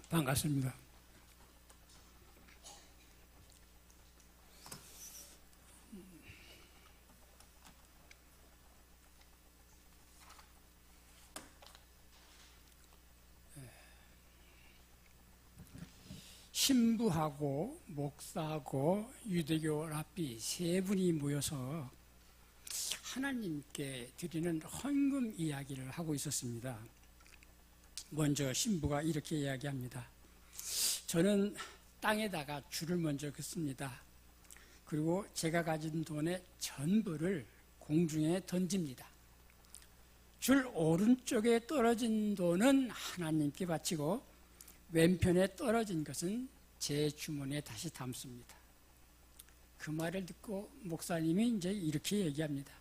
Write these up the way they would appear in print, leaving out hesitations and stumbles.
반갑습니다. 신부하고 목사하고 유대교 랍비 세 분이 모여서 하나님께 드리는 헌금 이야기를 하고 있었습니다. 먼저 신부가 이렇게 이야기합니다. 저는 땅에다가 줄을 먼저 긋습니다. 그리고 제가 가진 돈의 전부를 공중에 던집니다. 줄 오른쪽에 떨어진 돈은 하나님께 바치고 왼편에 떨어진 것은 제 주머니에 다시 담습니다. 그 말을 듣고 목사님이 이제 이렇게 얘기합니다.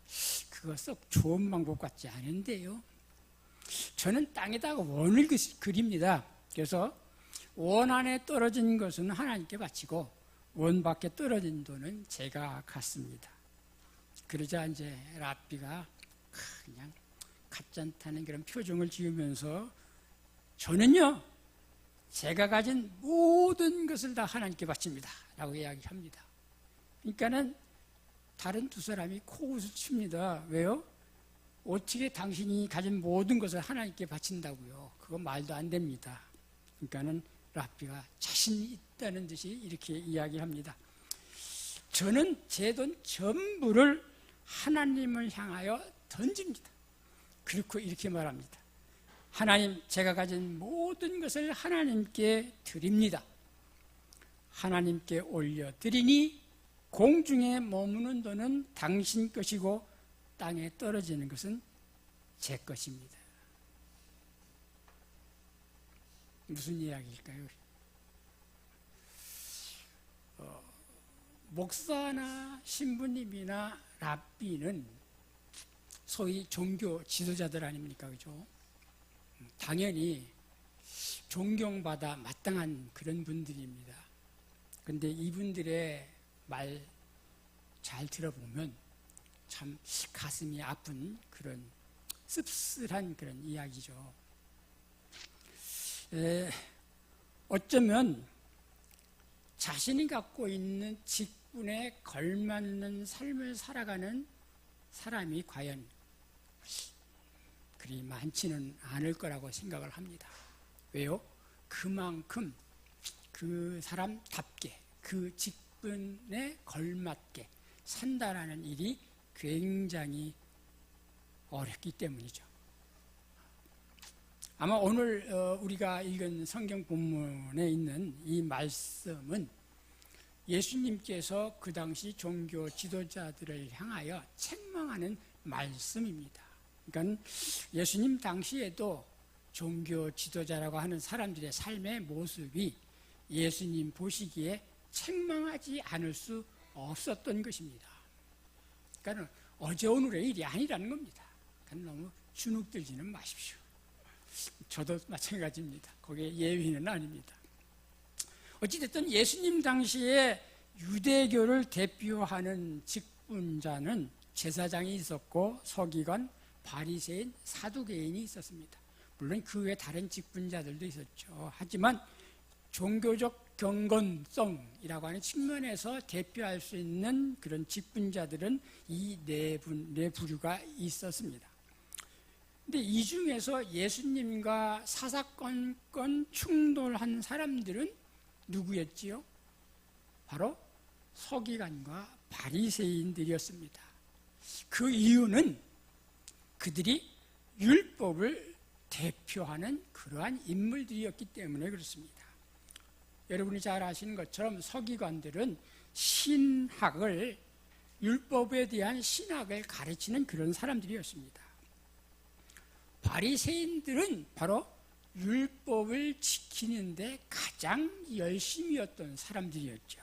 그거 썩 좋은 방법 같지 않은데요. 저는 땅에다가 원을 그립니다. 그래서 원 안에 떨어진 것은 하나님께 바치고 원 밖에 떨어진 돈은 제가 갖습니다. 그러자 이제 랍비가 그냥 가짠타는 그런 표정을 지으면서 저는요 제가 가진 모든 것을 다 하나님께 바칩니다 라고 이야기합니다. 그러니까는 다른 두 사람이 코웃을 칩니다. 왜요? 어떻게 당신이 가진 모든 것을 하나님께 바친다고요? 그건 말도 안 됩니다. 그러니까는 랍비가 자신이 있다는 듯이 이렇게 이야기합니다. 저는 제 돈 전부를 하나님을 향하여 던집니다. 그리고 이렇게 말합니다. 하나님, 제가 가진 모든 것을 하나님께 드립니다. 하나님께 올려드리니 공중에 머무는 돈은 당신 것이고 땅에 떨어지는 것은 제 것입니다. 무슨 이야기일까요? 목사나 신부님이나 랍비는 소위 종교 지도자들 아닙니까? 그죠? 당연히 존경받아 마땅한 그런 분들입니다. 그런데 이분들의 말 잘 들어보면 참 가슴이 아픈 그런 씁쓸한 그런 이야기죠. 어쩌면 자신이 갖고 있는 직분에 걸맞는 삶을 살아가는 사람이 과연 그리 많지는 않을 거라고 생각을 합니다. 왜요? 그만큼 그 사람답게 그 직분에 걸맞게 산다라는 일이 굉장히 어렵기 때문이죠. 아마 오늘 우리가 읽은 성경 본문에 있는 이 말씀은 예수님께서 그 당시 종교 지도자들을 향하여 책망하는 말씀입니다. 그러니까 예수님 당시에도 종교 지도자라고 하는 사람들의 삶의 모습이 예수님 보시기에 책망하지 않을 수 없었던 것입니다. 그러니까 어제 오늘의 일이 아니라는 겁니다. 그러니까 너무 주눅들지는 마십시오. 저도 마찬가지입니다. 거기에 예외는 아닙니다. 어찌됐든 예수님 당시에 유대교를 대표하는 직분자는 제사장이 있었고 서기관, 바리새인, 사두개인이 있었습니다. 물론 그 외에 다른 직분자들도 있었죠. 하지만 종교적 경건성이라고 하는 측면에서 대표할 수 있는 그런 직분자들은 이 네 부류가 있었습니다. 근데 이 중에서 예수님과 사사건건 충돌한 사람들은 누구였지요? 바로 서기관과 바리새인들이었습니다. 그 이유는 그들이 율법을 대표하는 그러한 인물들이었기 때문에 그렇습니다. 여러분이 잘 아시는 것처럼 서기관들은 신학을, 율법에 대한 신학을 가르치는 그런 사람들이었습니다. 바리새인들은 바로 율법을 지키는데 가장 열심이었던 사람들이었죠.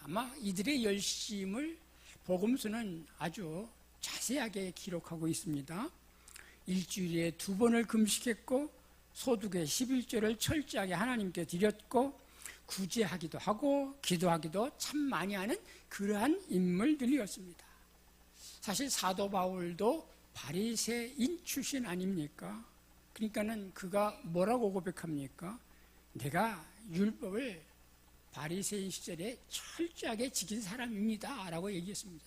아마 이들의 열심을 복음서는 아주 자세하게 기록하고 있습니다. 일주일에 2번을 금식했고 소득의 11조를 철저하게 하나님께 드렸고 구제하기도 하고 기도하기도 참 많이 하는 그러한 인물들이었습니다. 사실 사도 바울도 바리새인 출신 아닙니까? 그러니까는 그가 뭐라고 고백합니까? 내가 율법을 바리새인 시절에 철저하게 지킨 사람입니다 라고 얘기했습니다.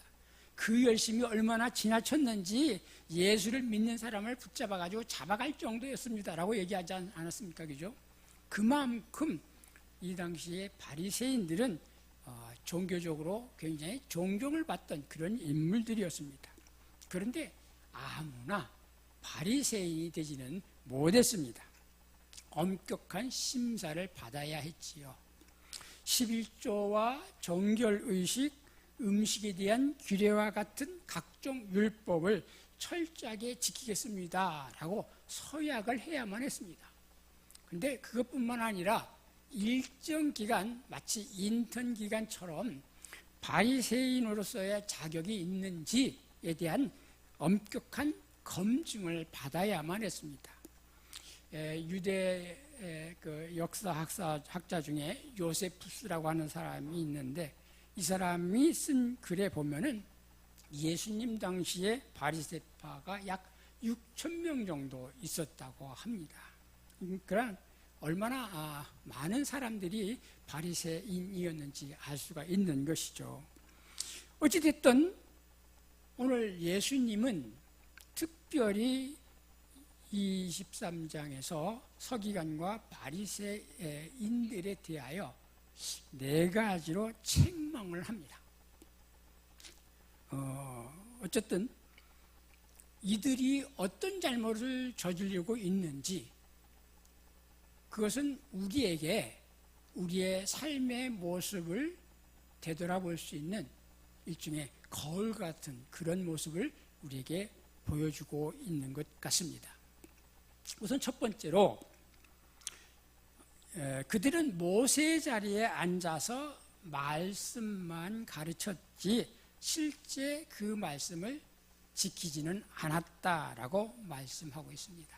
그 열심이 얼마나 지나쳤는지 예수를 믿는 사람을 붙잡아가지고 잡아갈 정도였습니다 라고 얘기하지 않았습니까? 그죠? 그만큼 이 당시에 바리새인들은 종교적으로 굉장히 존경을 받던 그런 인물들이었습니다. 그런데 아무나 바리새인이 되지는 못했습니다. 엄격한 심사를 받아야 했지요. 11조와 정결의식, 음식에 대한 규례와 같은 각종 율법을 철저하게 지키겠습니다 라고 서약을 해야만 했습니다. 그런데 그것뿐만 아니라 일정 기간, 마치 인턴 기간처럼 바리새인으로서의 자격이 있는지에 대한 엄격한 검증을 받아야만 했습니다. 유대 그 역사학자 중에 요세푸스라고 하는 사람이 있는데, 이 사람이 쓴 글에 보면은 예수님 당시에 바리새파가 약 6,000명 정도 있었다고 합니다. 그러니까 얼마나 많은 사람들이 바리새인이었는지 알 수가 있는 것이죠. 어찌됐든 오늘 예수님은 특별히 23장에서 서기관과 바리새인들에 대하여 4가지로 책망을 합니다. 어쨌든 이들이 어떤 잘못을 저지르고 있는지, 그것은 우리에게 우리의 삶의 모습을 되돌아볼 수 있는 일종의 거울 같은 그런 모습을 우리에게 보여주고 있는 것 같습니다. 우선 첫 번째로, 그들은 모세의 자리에 앉아서 말씀만 가르쳤지 실제 그 말씀을 지키지는 않았다라고 말씀하고 있습니다.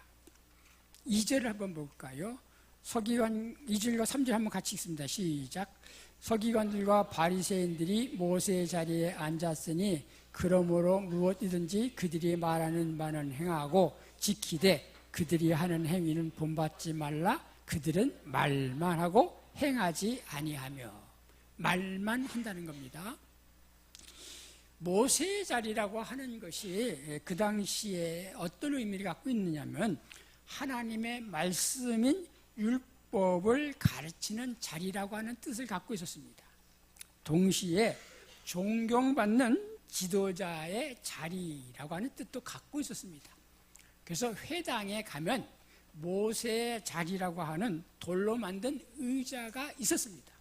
2절을 한번 볼까요? 서기관 2절과 3절 한번 같이 읽습니다. 시작. 서기관들과 바리새인들이 모세의 자리에 앉았으니 그러므로 무엇이든지 그들이 말하는 바는 행하고 지키되 그들이 하는 행위는 본받지 말라. 그들은 말만 하고 행하지 아니하며. 말만 한다는 겁니다. 모세의 자리라고 하는 것이 그 당시에 어떤 의미를 갖고 있느냐면, 하나님의 말씀인 율법을 가르치는 자리라고 하는 뜻을 갖고 있었습니다. 동시에 존경받는 지도자의 자리라고 하는 뜻도 갖고 있었습니다. 그래서 회당에 가면 모세의 자리라고 하는 돌로 만든 의자가 있었습니다.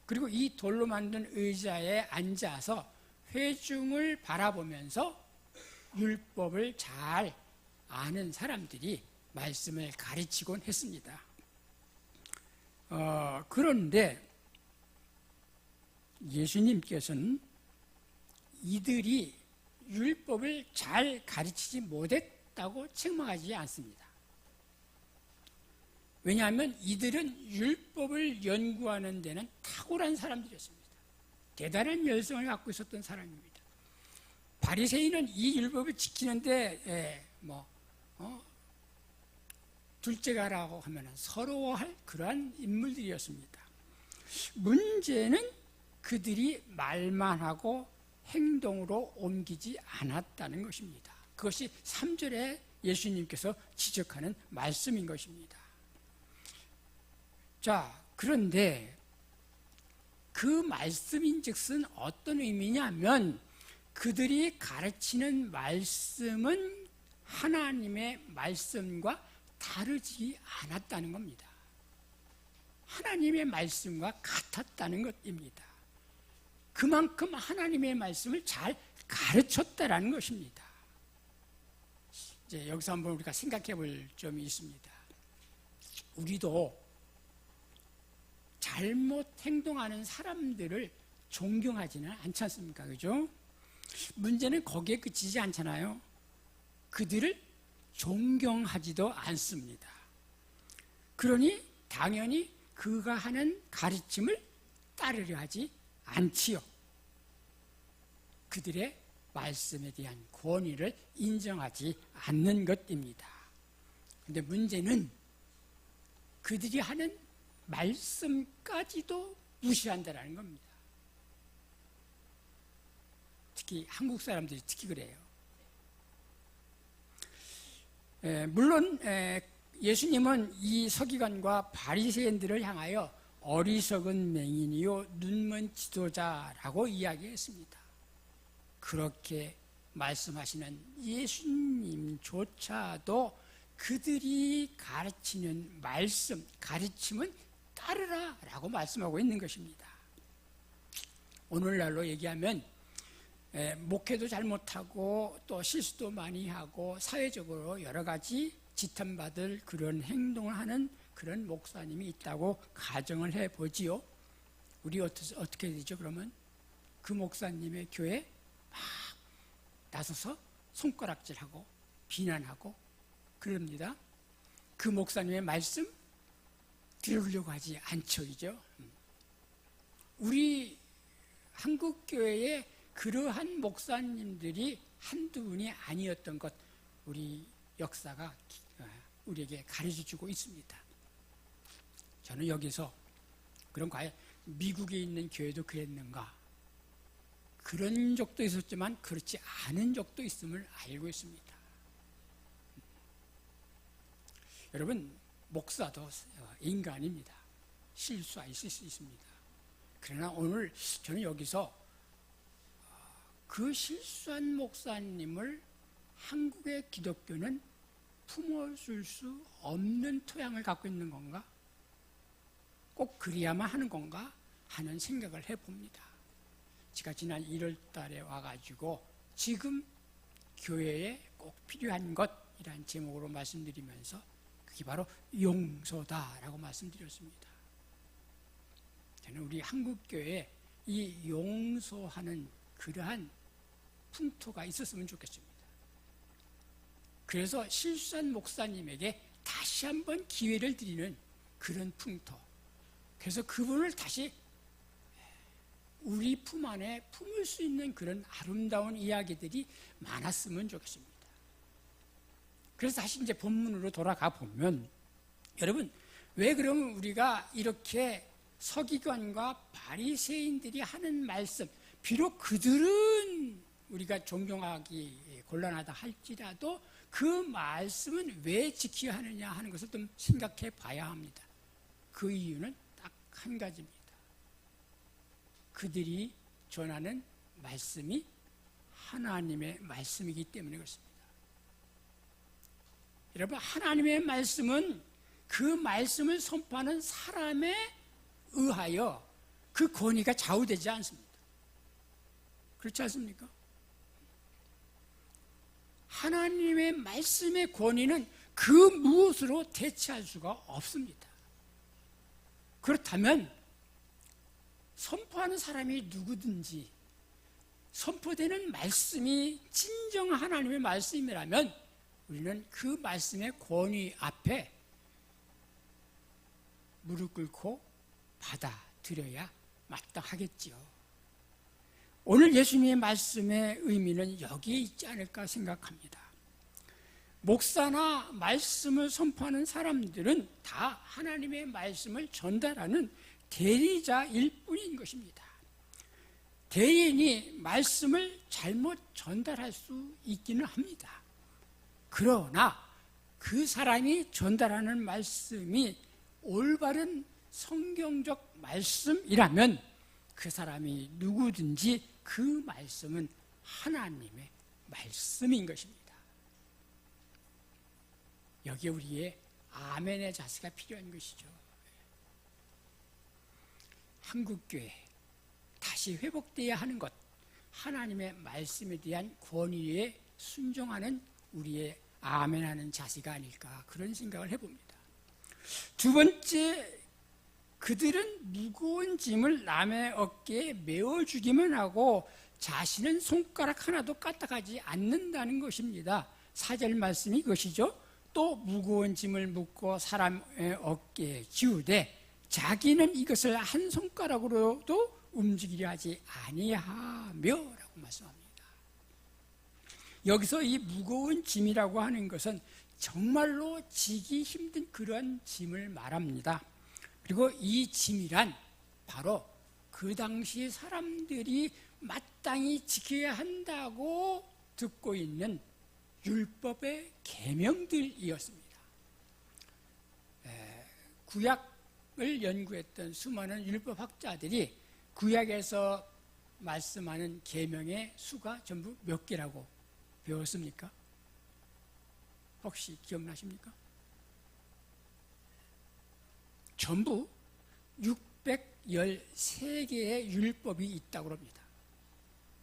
그리고 이 돌로 만든 의자에 앉아서 회중을 바라보면서 율법을 잘 아는 사람들이 말씀을 가르치곤 했습니다. 그런데 예수님께서는 이들이 율법을 잘 가르치지 못했다고 책망하지 않습니다. 왜냐하면 이들은 율법을 연구하는 데는 탁월한 사람들이었습니다. 대단한 열성을 갖고 있었던 사람입니다. 바리새인은 이 율법을 지키는데 둘째가라고 하면 서러워할 그러한 인물들이었습니다. 문제는 그들이 말만 하고 행동으로 옮기지 않았다는 것입니다. 그것이 3절에 예수님께서 지적하는 말씀인 것입니다. 자, 그런데 그 말씀인즉슨 어떤 의미냐면, 그들이 가르치는 말씀은 하나님의 말씀과 다르지 않았다는 겁니다. 하나님의 말씀과 같았다는 것입니다. 그만큼 하나님의 말씀을 잘 가르쳤다라는 것입니다. 이제 여기서 한번 우리가 생각해 볼 점이 있습니다. 우리도 잘못 행동하는 사람들을 존경하지는 않지 않습니까? 그죠? 문제는 거기에 그치지 않잖아요. 그들을 존경하지도 않습니다. 그러니 당연히 그가 하는 가르침을 따르려 하지 않지요. 그들의 말씀에 대한 권위를 인정하지 않는 것입니다. 근데 문제는 그들이 하는 말씀까지도 무시한다는 겁니다. 특히 한국 사람들이 특히 그래요. 물론 예수님은 이 서기관과 바리새인들을 향하여 어리석은 맹인이요 눈먼 지도자라고 이야기했습니다. 그렇게 말씀하시는 예수님조차도 그들이 가르치는 말씀, 가르침은 따르라 라고 말씀하고 있는 것입니다. 오늘날로 얘기하면 목회도 잘못하고 또 실수도 많이 하고 사회적으로 여러 가지 지탄받을 그런 행동을 하는 그런 목사님이 있다고 가정을 해보지요. 우리 어떻게 되죠? 그러면 그 목사님의 교회 막 나서서 손가락질하고 비난하고 그럽니다. 그 목사님의 말씀 들으려고 하지 않죠, 이죠? 우리 한국교회에 그러한 목사님들이 한두 분이 아니었던 것, 우리 역사가 우리에게 가르쳐주고 있습니다. 저는 여기서 그럼 과연 미국에 있는 교회도 그랬는가? 그런 적도 있었지만 그렇지 않은 적도 있음을 알고 있습니다. 여러분, 목사도 인간입니다. 실수할 수 있습니다. 그러나 오늘 저는 여기서 그 실수한 목사님을 한국의 기독교는 품어줄 수 없는 토양을 갖고 있는 건가? 꼭 그래야만 하는 건가? 하는 생각을 해봅니다. 제가 지난 1월 달에 와가지고 지금 교회에 꼭 필요한 것이라는 제목으로 말씀드리면서 그게 바로 용서다라고 말씀드렸습니다. 저는 우리 한국교회에 이 용서하는 그러한 풍토가 있었으면 좋겠습니다. 그래서 실수한 목사님에게 다시 한번 기회를 드리는 그런 풍토. 그래서 그분을 다시 우리 품 안에 품을 수 있는 그런 아름다운 이야기들이 많았으면 좋겠습니다. 그래서 다시 이제 본문으로 돌아가 보면, 여러분, 왜 그러면 우리가 이렇게 서기관과 바리새인들이 하는 말씀, 비록 그들은 우리가 존경하기 곤란하다 할지라도 그 말씀은 왜 지켜야 하느냐 하는 것을 좀 생각해 봐야 합니다. 그 이유는 딱 한 가지입니다. 그들이 전하는 말씀이 하나님의 말씀이기 때문에 그렇습니다. 여러분, 하나님의 말씀은 그 말씀을 선포하는 사람에 의하여 그 권위가 좌우되지 않습니다. 그렇지 않습니까? 하나님의 말씀의 권위는 그 무엇으로 대체할 수가 없습니다. 그렇다면 선포하는 사람이 누구든지 선포되는 말씀이 진정 하나님의 말씀이라면 우리는 그 말씀의 권위 앞에 무릎 꿇고 받아들여야 마땅하겠지요. 오늘 예수님의 말씀의 의미는 여기에 있지 않을까 생각합니다. 목사나 말씀을 선포하는 사람들은 다 하나님의 말씀을 전달하는 대리자일 뿐인 것입니다. 대리인이 말씀을 잘못 전달할 수 있기는 합니다. 그러나 그 사람이 전달하는 말씀이 올바른 성경적 말씀이라면 그 사람이 누구든지 그 말씀은 하나님의 말씀인 것입니다. 여기에 우리의 아멘의 자세가 필요한 것이죠. 한국교회 다시 회복되어야 하는 것, 하나님의 말씀에 대한 권위에 순종하는 우리의 아멘하는 자세가 아닐까, 그런 생각을 해봅니다. 두 번째, 그들은 무거운 짐을 남의 어깨에 메워주기만 하고 자신은 손가락 하나도 까딱하지 않는다는 것입니다. 4절 말씀이 그것이죠. 또 무거운 짐을 묶고 사람의 어깨에 지우되 자기는 이것을 한 손가락으로도 움직이려 하지 아니하며 라고 말씀합니다. 여기서 이 무거운 짐이라고 하는 것은 정말로 지기 힘든 그런 짐을 말합니다. 그리고 이 짐이란 바로 그 당시 사람들이 마땅히 지켜야 한다고 듣고 있는 율법의 계명들이었습니다. 구약을 연구했던 수많은 율법학자들이 구약에서 말씀하는 계명의 수가 전부 몇 개라고 배웠습니까? 혹시 기억나십니까? 전부 613개의 율법이 있다고 합니다.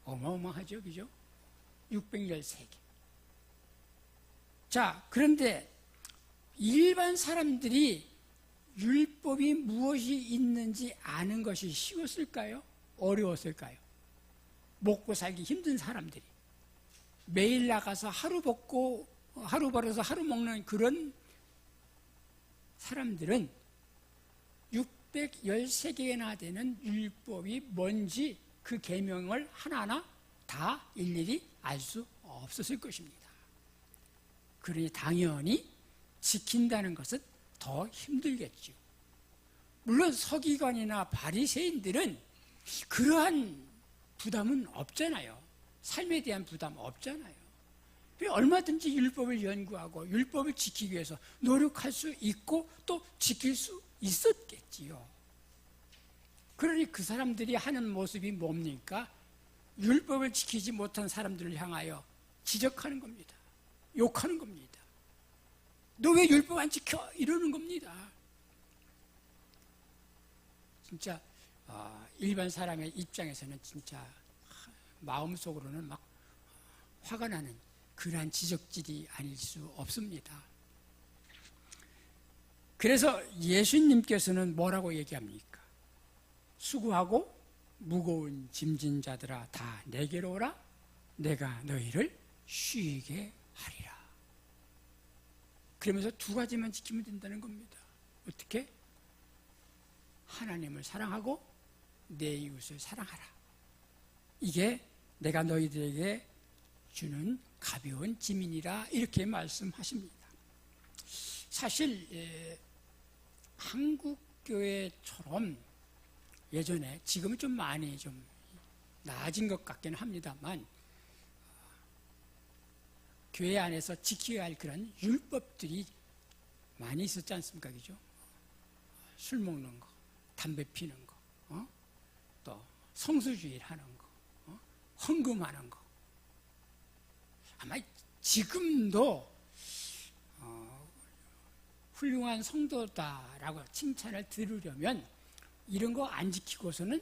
어마어마하죠, 그죠? 613개. 자, 그런데 일반 사람들이 율법이 무엇이 있는지 아는 것이 쉬웠을까요? 어려웠을까요? 먹고 살기 힘든 사람들이 매일 나가서 하루 벗고 하루 벌어서 하루 먹는 그런 사람들은 613개나 되는 율법이 뭔지 그 계명을 하나하나 다 일일이 알 수 없었을 것입니다. 그러니 당연히 지킨다는 것은 더 힘들겠죠. 물론 서기관이나 바리새인들은 그러한 부담은 없잖아요. 삶에 대한 부담 없잖아요. 얼마든지 율법을 연구하고 율법을 지키기 위해서 노력할 수 있고 또 지킬 수 있었겠지요. 그러니 그 사람들이 하는 모습이 뭡니까? 율법을 지키지 못한 사람들을 향하여 지적하는 겁니다. 욕하는 겁니다. 너 왜 율법 안 지켜? 이러는 겁니다. 진짜 일반 사람의 입장에서는 진짜 마음속으로는 막 화가 나는 그러한 지적질이 아닐 수 없습니다. 그래서 예수님께서는 뭐라고 얘기합니까? 수고하고 무거운 짐진 자들아 다 내게로 오라. 내가 너희를 쉬게 하리라. 그러면서 두 가지만 지키면 된다는 겁니다. 어떻게? 하나님을 사랑하고 내 이웃을 사랑하라. 이게 내가 너희들에게 주는 가벼운 짐이니라 이렇게 말씀하십니다. 사실 한국 교회처럼 예전에 지금은 좀 많이 좀 나아진 것 같기는 합니다만 교회 안에서 지켜야 할 그런 율법들이 많이 있었지 않습니까? 그죠? 술 먹는 거, 담배 피는 거, 또 성수주의를 하는 거, 헌금하는 거. 아마 지금도 훌륭한 성도다라고 칭찬을 들으려면 이런 거 안 지키고서는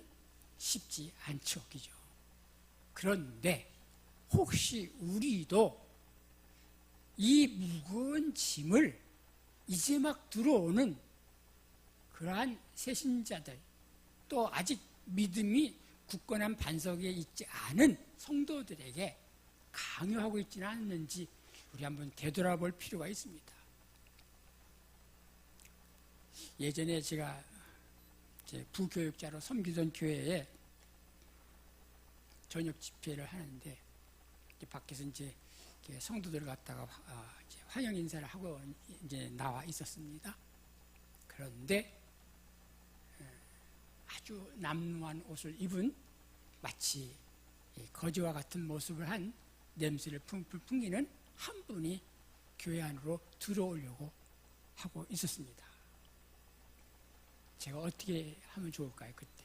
쉽지 않죠. 그죠? 그런데 혹시 우리도 이 무거운 짐을 이제 막 들어오는 그러한 새신자들 또 아직 믿음이 굳건한 반석에 있지 않은 성도들에게 강요하고 있지는 않는지 우리 한번 되돌아볼 필요가 있습니다. 예전에 제가 부교육자로 섬기던 교회에 저녁 집회를 하는데 밖에서 이제 성도들 갖다가 환영 인사를 하고 이제 나와 있었습니다. 그런데 아주 남루한 옷을 입은 마치 거지와 같은 모습을 한 냄새를 풍풀 풍기는 한 분이 교회 안으로 들어오려고 하고 있었습니다. 제가 어떻게 하면 좋을까요, 그때?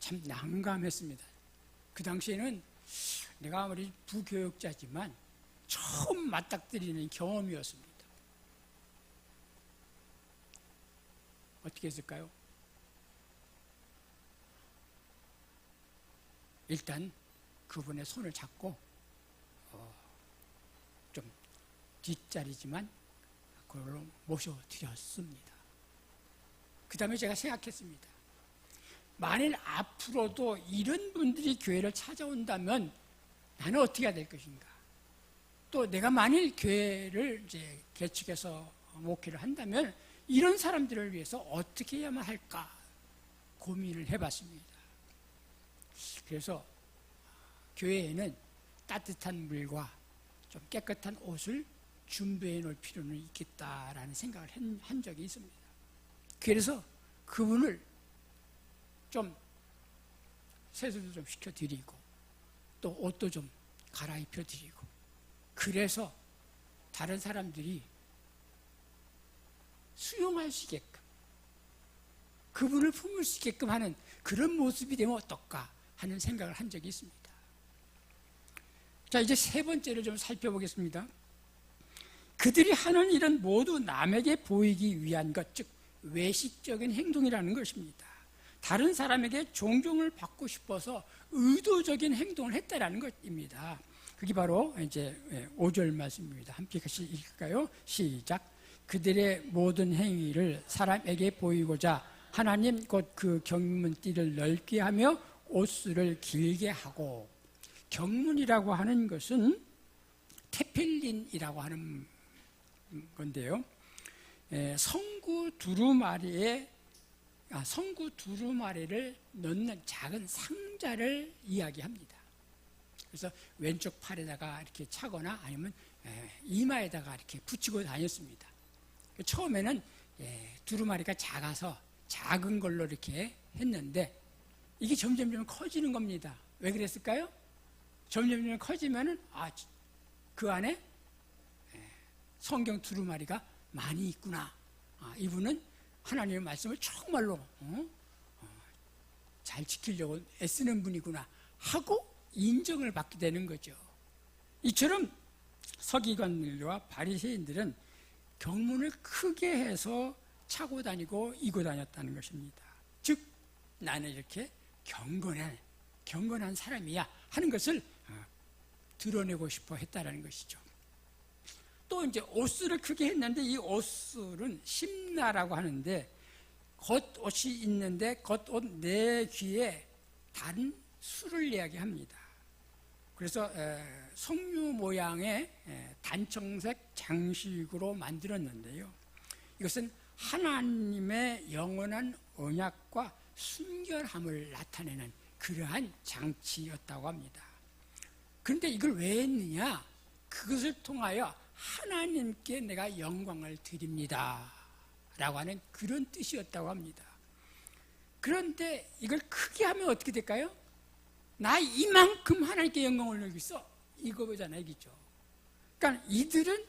참 난감했습니다. 그 당시에는 내가 아무리 부교육자지만 처음 맞닥뜨리는 경험이었습니다. 어떻게 했을까요? 일단 그분의 손을 잡고 좀 뒷자리지만 그걸로 모셔드렸습니다. 그 다음에 제가 생각했습니다. 만일 앞으로도 이런 분들이 교회를 찾아온다면 나는 어떻게 해야 될 것인가? 또 내가 만일 교회를 이제 개척해서 목회를 한다면 이런 사람들을 위해서 어떻게 해야만 할까 고민을 해봤습니다. 그래서 교회에는 따뜻한 물과 좀 깨끗한 옷을 준비해 놓을 필요는 있겠다라는 생각을 한 적이 있습니다. 그래서 그분을 좀 세수도 좀 시켜드리고 또 옷도 좀 갈아입혀드리고, 그래서 다른 사람들이 수용할 수 있게끔, 그분을 품을 수 있게끔 하는 그런 모습이 되면 어떨까 하는 생각을 한 적이 있습니다. 자, 이제 세 번째를 좀 살펴보겠습니다. 그들이 하는 일은 모두 남에게 보이기 위한 것, 즉 외식적인 행동이라는 것입니다. 다른 사람에게 존경을 받고 싶어서 의도적인 행동을 했다라는 것입니다. 그게 바로 이제 5절 말씀입니다. 함께 같이 읽을까요? 시작. 그들의 모든 행위를 사람에게 보이고자 하나님 곧 그 경문띠를 넓게 하며 옷수를 길게 하고, 경문이라고 하는 것은 테필린이라고 하는 건데요, 성구 두루마리를 넣는 작은 상자를 이야기합니다. 그래서 왼쪽 팔에다가 이렇게 차거나 아니면 이마에다가 이렇게 붙이고 다녔습니다. 처음에는 두루마리가 작아서 작은 걸로 이렇게 했는데 이게 점점 커지는 겁니다. 왜 그랬을까요? 점점 커지면은 그 안에 성경 두루마리가 많이 있구나. 이분은 하나님의 말씀을 정말로 잘 지키려고 애쓰는 분이구나 하고 인정을 받게 되는 거죠. 이처럼 서기관들과 바리새인들은 경문을 크게 해서 차고 다니고 이고 다녔다는 것입니다. 즉 나는 이렇게 경건한 사람이야 하는 것을 드러내고 싶어 했다는 것이죠. 또 이제 옷술을 크게 했는데 이 옷술은 심나라고 하는데, 겉옷이 있는데 겉옷 네 귀에 다른 술을 이야기합니다. 그래서 석류 모양의 단청색 장식으로 만들었는데요, 이것은 하나님의 영원한 언약과 순결함을 나타내는 그러한 장치였다고 합니다. 그런데 이걸 왜 했느냐? 그것을 통하여 하나님께 내가 영광을 드립니다 라고 하는 그런 뜻이었다고 합니다. 그런데 이걸 크게 하면 어떻게 될까요? 나 이만큼 하나님께 영광을 올리고 있어, 이거잖아, 이기죠. 그러니까 이들은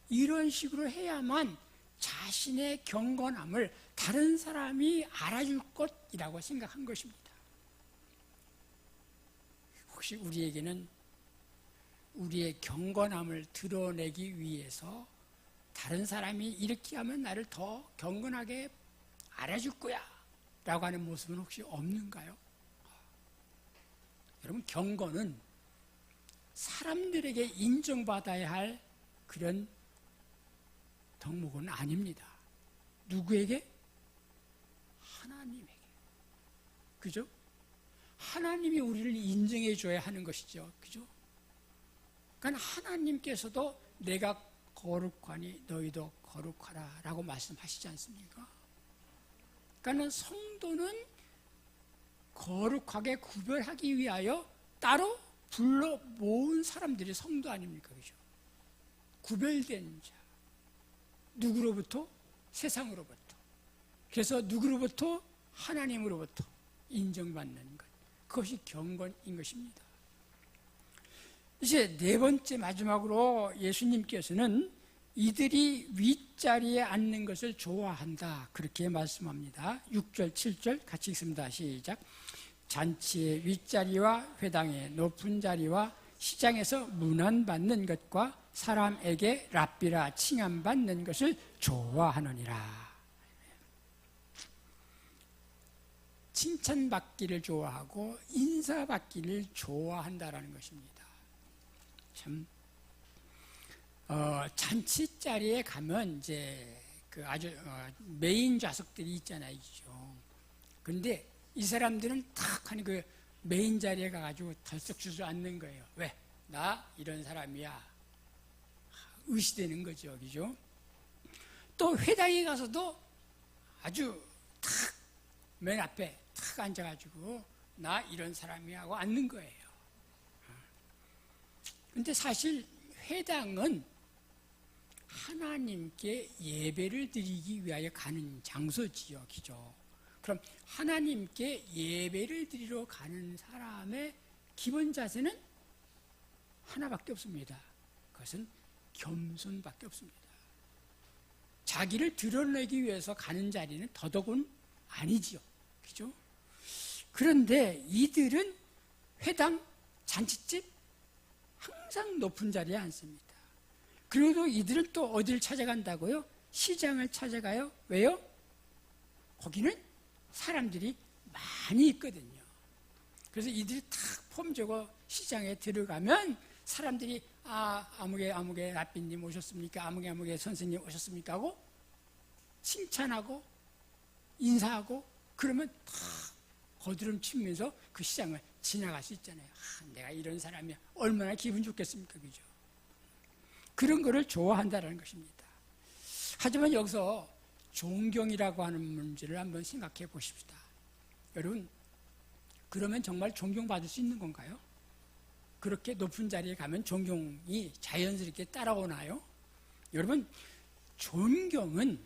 이런 식으로 해야만 자신의 경건함을 다른 사람이 알아줄 것이라고 생각한 것입니다. 혹시 우리에게는 우리의 경건함을 드러내기 위해서 다른 사람이 이렇게 하면 나를 더 경건하게 알아줄 거야 라고 하는 모습은 혹시 없는가요? 여러분, 경건은 사람들에게 인정받아야 할 그런 덕목은 아닙니다. 누구에게? 하나님에게. 그죠? 하나님이 우리를 인정해 줘야 하는 것이죠. 그죠? 그러니까 하나님께서도 내가 거룩하니 너희도 거룩하라 라고 말씀하시지 않습니까? 그러니까 성도는 거룩하게 구별하기 위하여 따로 불러 모은 사람들이 성도 아닙니까? 그죠? 구별된 자. 누구로부터? 세상으로부터. 그래서 누구로부터? 하나님으로부터 인정받는 것. 그것이 경건인 것입니다. 이제 네 번째 마지막으로 예수님께서는 이들이 윗자리에 앉는 것을 좋아한다 그렇게 말씀합니다. 6절 7절 같이 읽습니다. 시작. 잔치의 윗자리와 회당의 높은 자리와 시장에서 문안받는 것과 사람에게 랍비라 칭함받는 것을 좋아하느니라. 칭찬받기를 좋아하고 인사받기를 좋아한다라는 것입니다. 참, 잔치 자리에 가면 이제 그 아주 메인 좌석들이 있잖아요. 근데 이 사람들은 탁 하니 그 메인 자리에 가가지고 덜썩 주저앉는 거예요. 왜? 나 이런 사람이야. 의시되는 거죠. 그죠? 또 회당에 가서도 아주 탁 맨 앞에 탁 앉아가지고 나 이런 사람이야 하고 앉는 거예요. 근데 사실 회당은 하나님께 예배를 드리기 위하여 가는 장소지요, 기죠. 그럼 하나님께 예배를 드리러 가는 사람의 기본 자세는 하나밖에 없습니다. 그것은 겸손밖에 없습니다. 자기를 드러내기 위해서 가는 자리는 더더군 아니지요. 그죠? 그런데 이들은 회당, 잔치집 항상 높은 자리에 앉습니다. 그리고 이들은 또 어디를 찾아간다고요? 시장을 찾아가요. 왜요? 거기는 사람들이 많이 있거든요. 그래서 이들이 탁 폼주고 시장에 들어가면 사람들이 아무개 라삐님 오셨습니까? 아무개 선생님 오셨습니까? 하고 칭찬하고 인사하고 그러면 다 거드름 치면서 그 시장을 지나갈 수 있잖아요. 내가 이런 사람이야. 얼마나 기분 좋겠습니까? 그죠? 그런 거를 좋아한다는 것입니다. 하지만 여기서 존경이라고 하는 문제를 한번 생각해 보십시다. 여러분, 그러면 정말 존경받을 수 있는 건가요? 그렇게 높은 자리에 가면 존경이 자연스럽게 따라오나요? 여러분, 존경은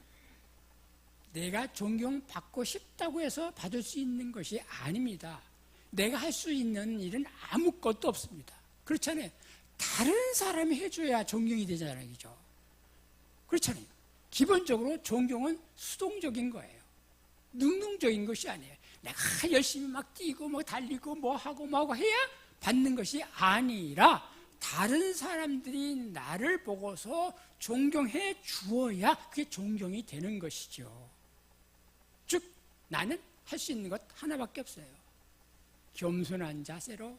내가 존경받고 싶다고 해서 받을 수 있는 것이 아닙니다. 내가 할 수 있는 일은 아무것도 없습니다. 그렇잖아요. 다른 사람이 해줘야 존경이 되잖아요. 그죠? 그렇잖아요. 기본적으로 존경은 수동적인 거예요. 능동적인 것이 아니에요. 내가 열심히 막 뛰고 뭐 달리고 뭐 하고 해야 받는 것이 아니라 다른 사람들이 나를 보고서 존경해 주어야 그게 존경이 되는 것이죠. 즉 나는 할 수 있는 것 하나밖에 없어요. 겸손한 자세로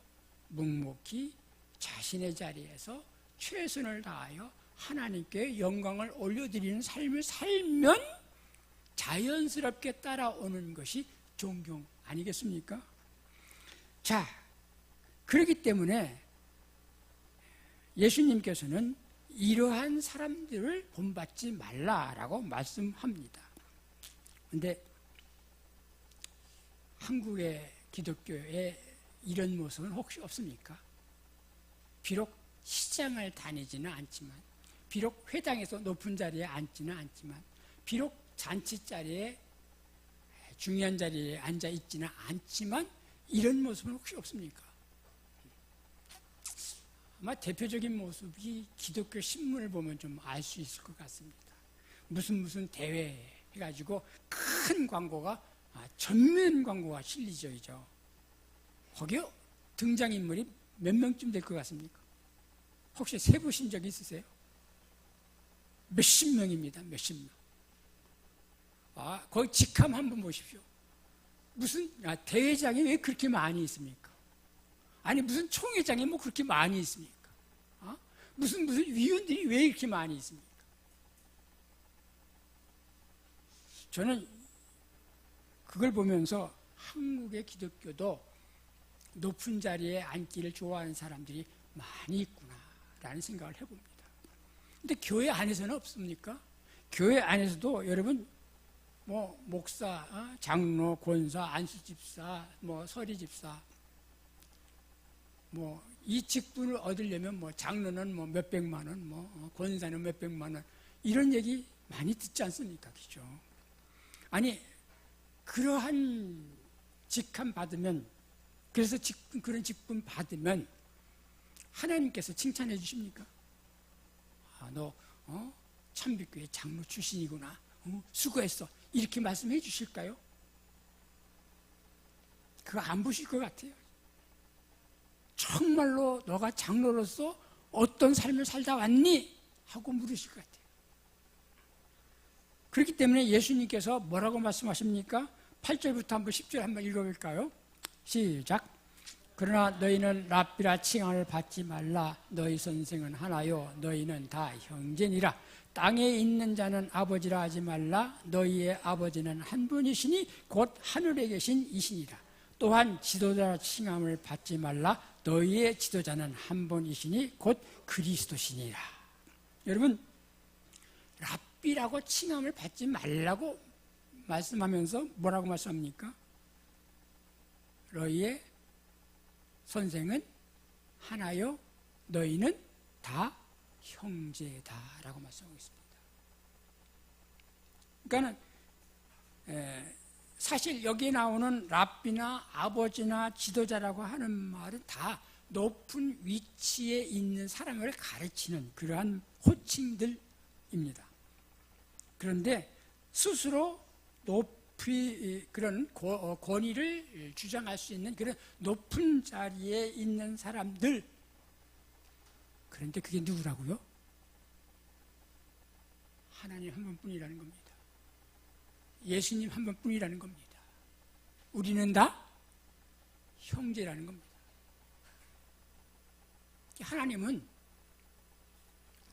묵묵히 자신의 자리에서 최선을 다하여 하나님께 영광을 올려드리는 삶을 살면 자연스럽게 따라오는 것이 존경 아니겠습니까? 자, 그렇기 때문에 예수님께서는 이러한 사람들을 본받지 말라라고 말씀합니다. 그런데 한국의 기독교에 이런 모습은 혹시 없습니까? 비록 시장을 다니지는 않지만, 비록 회당에서 높은 자리에 앉지는 않지만, 비록 잔치 자리에 중요한 자리에 앉아 있지는 않지만 이런 모습은 혹시 없습니까? 아마 대표적인 모습이 기독교 신문을 보면 좀 알 수 있을 것 같습니다. 무슨 대회 해가지고 큰 광고가 전면 광고가 실리죠. 거기에 등장인물이 몇 명쯤 될 것 같습니까? 혹시 세보신 적 있으세요? 몇십 명입니다. 몇십 명. 거기 직함 한번 보십시오. 무슨 대회장이 왜 그렇게 많이 있습니까? 아니 무슨 총회장이 뭐 그렇게 많이 있습니까? 무슨 위원들이 왜 이렇게 많이 있습니까? 저는 그걸 보면서 한국의 기독교도 높은 자리에 앉기를 좋아하는 사람들이 많이 있구나라는 생각을 해봅니다. 근데 교회 안에서는 없습니까? 교회 안에서도 여러분 뭐 목사, 장로, 권사, 안수집사, 뭐 서리집사, 뭐 이 직분을 얻으려면 뭐 장로는 뭐 몇백만 원, 뭐 권사는 몇백만 원 이런 얘기 많이 듣지 않습니까? 그죠? 아니 그러한 직함 받으면 그래서 그런 직분 받으면 하나님께서 칭찬해 주십니까? 너 참빛교회 장로 출신이구나. 수고했어. 이렇게 말씀해 주실까요? 그거 안 보실 것 같아요. 정말로 너가 장로로서 어떤 삶을 살다 왔니? 하고 물으실 것 같아요. 그렇기 때문에 예수님께서 뭐라고 말씀하십니까? 8절부터 한번 10절 한번 읽어볼까요? 시작. 그러나 너희는 랍비라 칭함을 받지 말라. 너희 선생은 하나요 너희는 다 형제니라. 땅에 있는 자는 아버지라 하지 말라. 너희의 아버지는 한 분이시니 곧 하늘에 계신 이시니라. 또한 지도자 칭함을 받지 말라. 너희의 지도자는 한 분이시니 곧 그리스도시니라. 여러분 랍비라고 칭함을 받지 말라고 말씀하면서 뭐라고 말씀합니까? 너희의 선생은 하나요 너희는 다 형제다라고 말씀하고 있습니다. 그러니까는 사실 여기에 나오는 랍비나 아버지나 지도자라고 하는 말은 다 높은 위치에 있는 사람을 가르치는 그러한 호칭들입니다. 그런데 스스로 높이 그런 권위를 주장할 수 있는 그런 높은 자리에 있는 사람들, 그런데 그게 누구라고요? 하나님 한 분뿐이라는 겁니다. 예수님 한 분뿐이라는 겁니다. 우리는 다 형제라는 겁니다. 하나님은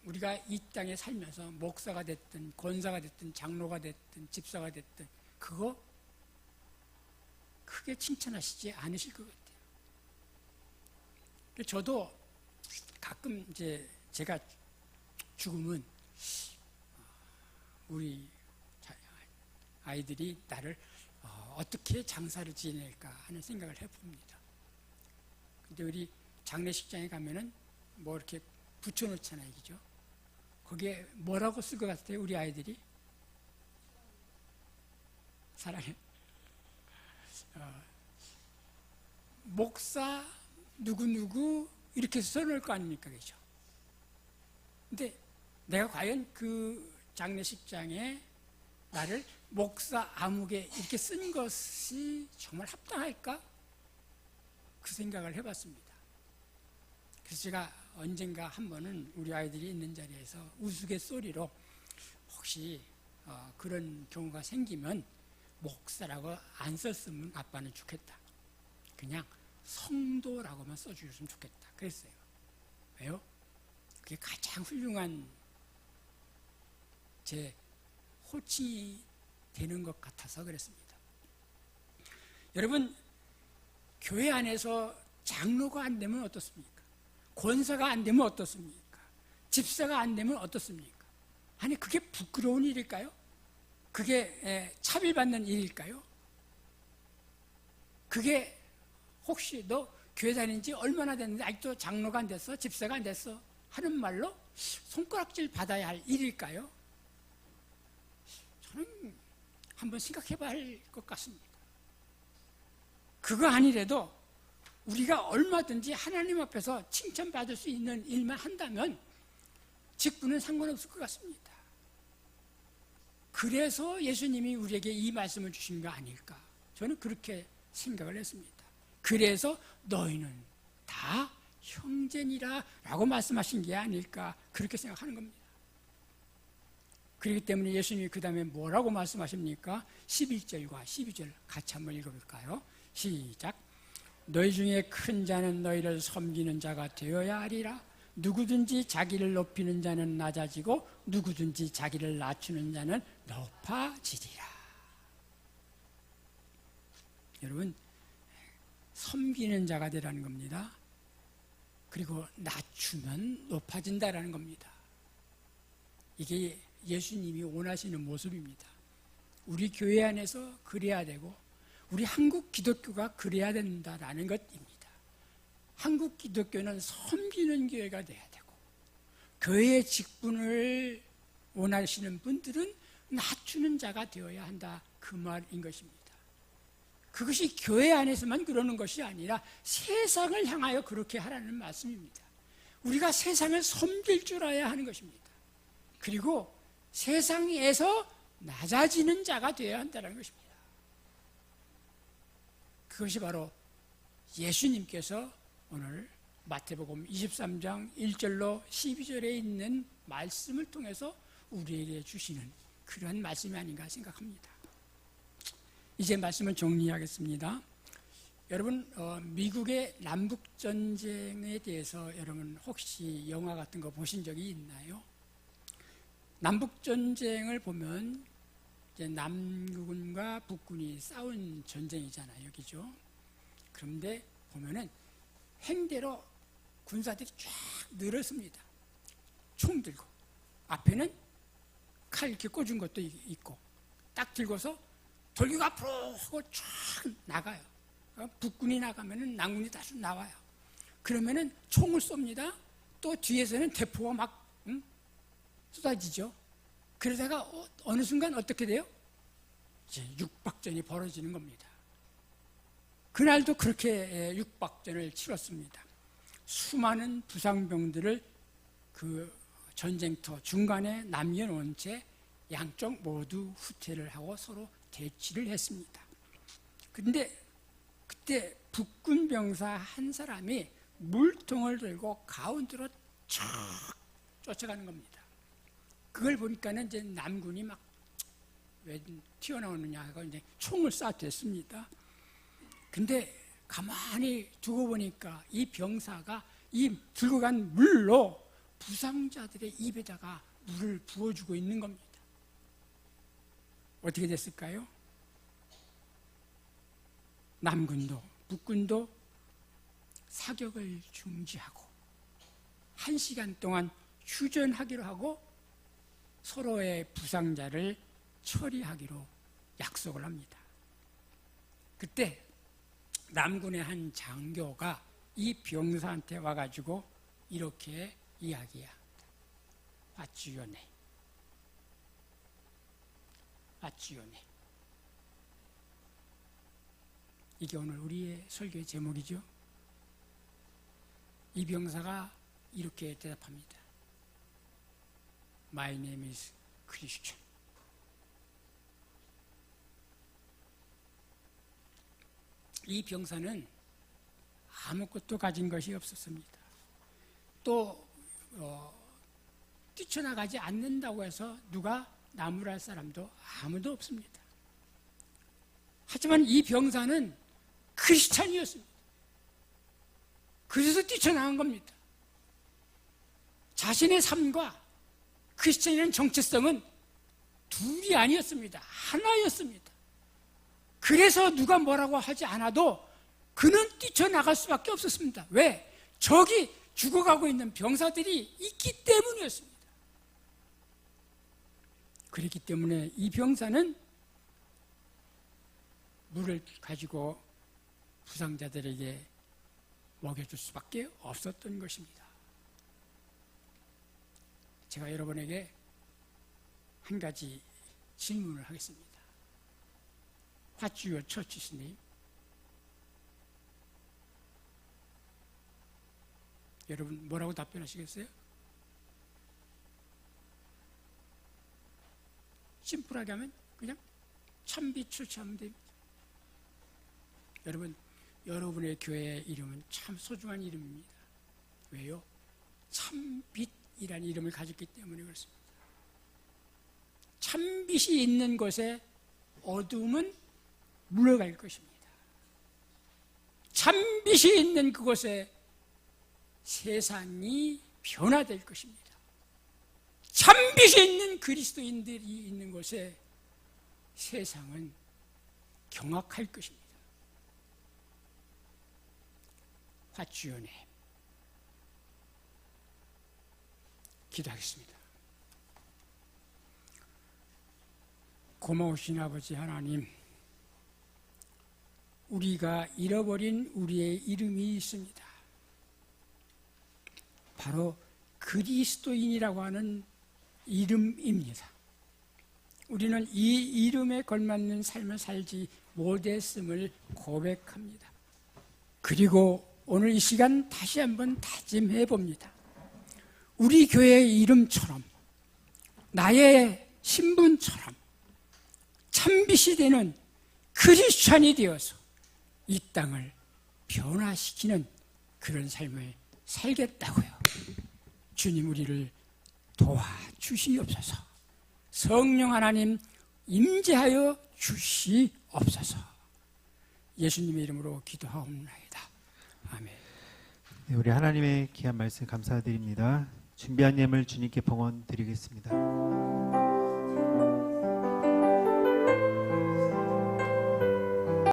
우리가 이 땅에 살면서 목사가 됐든 권사가 됐든 장로가 됐든 집사가 됐든 그거 크게 칭찬하시지 않으실 것 같아요. 저도 가끔 이제 제가 죽으면 우리 아이들이 나를 어떻게 장사를 지낼까 하는 생각을 해봅니다. 근데 우리 장례식장에 가면은 뭐 이렇게 붙여놓잖아요, 그죠? 거기에 뭐라고 쓸 것 같아요, 우리 아이들이? 사랑해. 목사 누구누구 이렇게 써놓을 거 아닙니까, 그죠? 근데 내가 과연 그 장례식장에 나를 목사 아무개 이렇게 쓴 것이 정말 합당할까? 그 생각을 해봤습니다. 그래서 제가 언젠가 한 번은 우리 아이들이 있는 자리에서 우스갯소리로 혹시 그런 경우가 생기면 목사라고 안 썼으면 아빠는 좋겠다. 그냥 성도라고만 써주셨으면 좋겠다. 그랬어요. 왜요? 그게 가장 훌륭한 제 호칭이 되는 것 같아서 그랬습니다. 여러분, 교회 안에서 장로가 안 되면 어떻습니까? 권사가 안 되면 어떻습니까? 집사가 안 되면 어떻습니까? 아니, 그게 부끄러운 일일까요? 그게 차별받는 일일까요? 그게 혹시 너 교회 다닌 지 얼마나 됐는데 아직도 장로가 안 됐어? 집사가 안 됐어? 하는 말로 손가락질 받아야 할 일일까요? 저는 한번 생각해봐야 할 것 같습니다. 그거 아니래도 우리가 얼마든지 하나님 앞에서 칭찬받을 수 있는 일만 한다면 직분은 상관없을 것 같습니다. 그래서 예수님이 우리에게 이 말씀을 주신 거 아닐까? 저는 그렇게 생각을 했습니다. 그래서 너희는 다 형제니라 라고 말씀하신 게 아닐까? 그렇게 생각하는 겁니다. 그렇기 때문에 예수님이 그 다음에 뭐라고 말씀하십니까? 11절과 12절 같이 한번 읽어볼까요? 시작. 너희 중에 큰 자는 너희를 섬기는 자가 되어야 하리라. 누구든지 자기를 높이는 자는 낮아지고 누구든지 자기를 낮추는 자는 높아지리라. 여러분, 섬기는 자가 되라는 겁니다. 그리고 낮추면 높아진다라는 겁니다. 이게 예수님이 원하시는 모습입니다. 우리 교회 안에서 그래야 되고 우리 한국 기독교가 그래야 된다라는 것입니다. 한국 기독교는 섬기는 교회가 돼야 되고 교회의 직분을 원하시는 분들은 낮추는 자가 되어야 한다, 그 말인 것입니다. 그것이 교회 안에서만 그러는 것이 아니라 세상을 향하여 그렇게 하라는 말씀입니다. 우리가 세상을 섬길 줄 알아야 하는 것입니다. 그리고 세상에서 낮아지는 자가 되어야 한다는 것입니다. 그것이 바로 예수님께서 오늘 마태복음 23장 1절로 12절에 있는 말씀을 통해서 우리에게 주시는 그러한 말씀이 아닌가 생각합니다. 이제 말씀을 정리하겠습니다. 여러분, 미국의 남북전쟁에 대해서 여러분 혹시 영화 같은 거 보신 적이 있나요? 남북전쟁을 보면 이제 남군과 북군이 싸운 전쟁이잖아요, 그죠? 그런데 보면은 행대로 군사들이 쫙 늘었습니다. 총 들고 앞에는 칼 이렇게 꽂은 것도 있고 딱 들고서 돌기가 앞으로 하고 쫙 나가요. 북군이 나가면은 남군이 다시 나와요. 그러면은 총을 쏩니다. 또 뒤에서는 대포가 막 쏟아지죠. 그러다가 어느 순간 어떻게 돼요? 이제 육박전이 벌어지는 겁니다. 그날도 그렇게 육박전을 치렀습니다. 수많은 부상병들을 그 전쟁터 중간에 남겨놓은 채 양쪽 모두 후퇴를 하고 서로 대치를 했습니다. 근데 그때 북군 병사 한 사람이 물통을 들고 가운데로 촥 쫓아가는 겁니다. 그걸 보니까는 이제 남군이 막 왜 튀어나오느냐 하고 이제 총을 쏴댔습니다. 근데 가만히 두고 보니까 이 병사가 이 들고 간 물로 부상자들의 입에다가 물을 부어주고 있는 겁니다. 어떻게 됐을까요? 남군도 북군도 사격을 중지하고 1시간 동안 휴전하기로 하고 서로의 부상자를 처리하기로 약속을 합니다. 그때 남군의 한 장교가 이 병사한테 와가지고 이렇게 이야기합니다. What's your name? What's your name? 이게 오늘 우리의 설교의 제목이죠. 이 병사가 이렇게 대답합니다. My name is Christian. 이 병사는 아무것도 가진 것이 없었습니다. 또 뛰쳐나가지 않는다고 해서 누가 나무랄 사람도 아무도 없습니다. 하지만 이 병사는 크리스찬이었습니다. 그래서 뛰쳐나간 겁니다. 자신의 삶과 크리스찬이라는 정체성은 둘이 아니었습니다. 하나였습니다. 그래서 누가 뭐라고 하지 않아도 그는 뛰쳐나갈 수밖에 없었습니다. 왜? 저기 죽어가고 있는 병사들이 있기 때문이었습니다. 그렇기 때문에 이 병사는 물을 가지고 부상자들에게 먹여줄 수밖에 없었던 것입니다. 제가 여러분에게 한 가지 질문을 하겠습니다. What's your church's name? 여러분 뭐라고 답변하시겠어요? 심플하게 하면 그냥 참비추치 하면 됩니다. 여러분, 여러분의 교회의 이름은 참 소중한 이름입니다. 왜요? 참빛이라는 이름을 가졌기 때문에 그렇습니다. 참빛이 있는 곳에 어둠은 물러갈 것입니다. 참빛이 있는 그곳에 세상이 변화될 것입니다. 참빛이 있는 그리스도인들이 있는 곳에 세상은 경악할 것입니다. What's your name? 기도하겠습니다. 고마우신 아버지 하나님, 우리가 잃어버린 우리의 이름이 있습니다. 바로 그리스도인이라고 하는 이름입니다. 우리는 이 이름에 걸맞는 삶을 살지 못했음을 고백합니다. 그리고 오늘 이 시간 다시 한번 다짐해 봅니다. 우리 교회의 이름처럼, 나의 신분처럼 참빛이 되는 크리스찬이 되어서 이 땅을 변화시키는 그런 삶을 살겠다고요. 주님, 우리를 도와주시옵소서. 성령 하나님 임재하여 주시옵소서. 예수님의 이름으로 기도하옵나이다. 아멘. 네, 우리 하나님의 귀한 말씀 감사드립니다. 준비한 예물 주님께 봉헌 드리겠습니다.